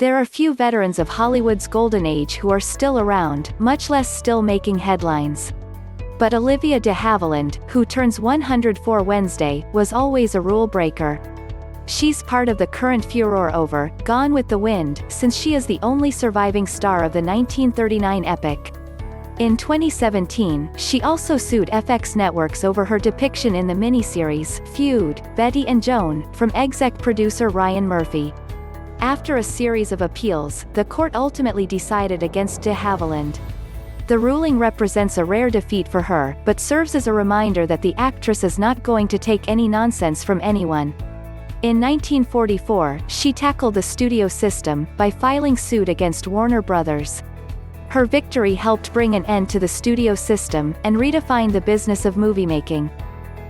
There are few veterans of Hollywood's golden age who are still around, much less still making headlines. But Olivia de Havilland, who turns 104 Wednesday, was always a rule breaker. She's part of the current furor over Gone with the Wind, since she is the only surviving star of the 1939 epic. In 2017, she also sued FX Networks over her depiction in the miniseries Feud, Bette and Joan, from exec producer Ryan Murphy. After a series of appeals, the court ultimately decided against de Havilland. The ruling represents a rare defeat for her, but serves as a reminder that the actress is not going to take any nonsense from anyone. In 1944, she tackled the studio system by filing suit against Warner Brothers. Her victory helped bring an end to the studio system and redefine the business of movie-making.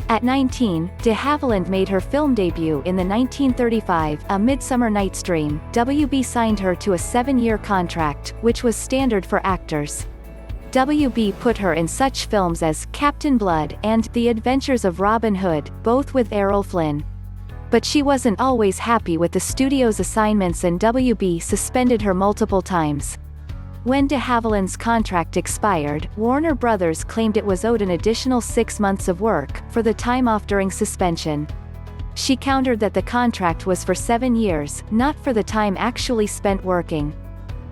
At 19, de Havilland made her film debut in the 1935 A Midsummer Night's Dream. WB signed her to a 7-year contract, which was standard for actors. WB put her in such films as Captain Blood and The Adventures of Robin Hood, both with Errol Flynn. But she wasn't always happy with the studio's assignments and WB suspended her multiple times. When de Havilland's contract expired, Warner Brothers claimed it was owed an additional 6 months of work for the time off during suspension. She countered that the contract was for 7 years, not for the time actually spent working.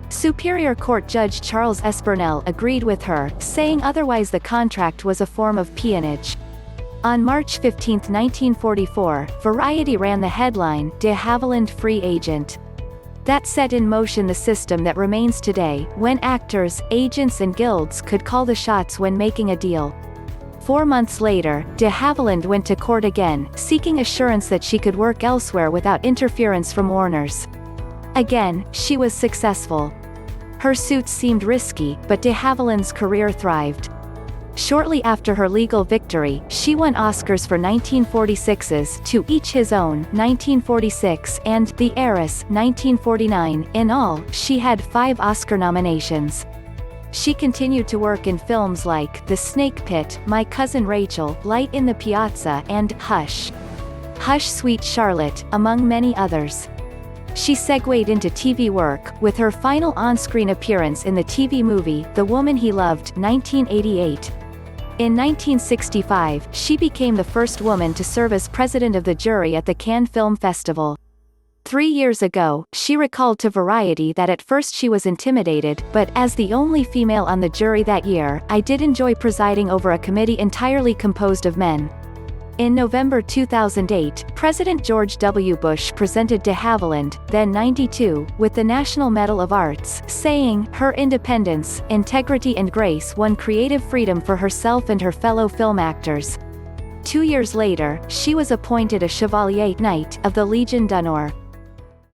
Superior Court Judge Charles S. Burnell agreed with her, saying otherwise the contract was a form of peonage. On March 15, 1944, Variety ran the headline, "De Havilland Free Agent." That set in motion the system that remains today, when actors, agents and guilds could call the shots when making a deal. 4 months later, de Havilland went to court again, seeking assurance that she could work elsewhere without interference from Warner's. Again, she was successful. Her suits seemed risky, but de Havilland's career thrived. Shortly after her legal victory, she won Oscars for 1946's To Each His Own 1946 and The Heiress 1949. In all, she had 5 Oscar nominations. She continued to work in films like The Snake Pit, My Cousin Rachel, Light in the Piazza and Hush. Hush Sweet Charlotte, among many others. She segued into TV work, with her final on-screen appearance in the TV movie The Woman He Loved 1988. In 1965, she became the first woman to serve as president of the jury at the Cannes Film Festival. 3 years ago, she recalled to Variety that at first she was intimidated, but as the only female on the jury that year, I did enjoy presiding over a committee entirely composed of men. In November 2008, President George W. Bush presented de Havilland, then 92, with the National Medal of Arts, saying, "Her independence, integrity and grace won creative freedom for herself and her fellow film actors." 2 years later, she was appointed a Chevalier Knight of the Légion d'honneur.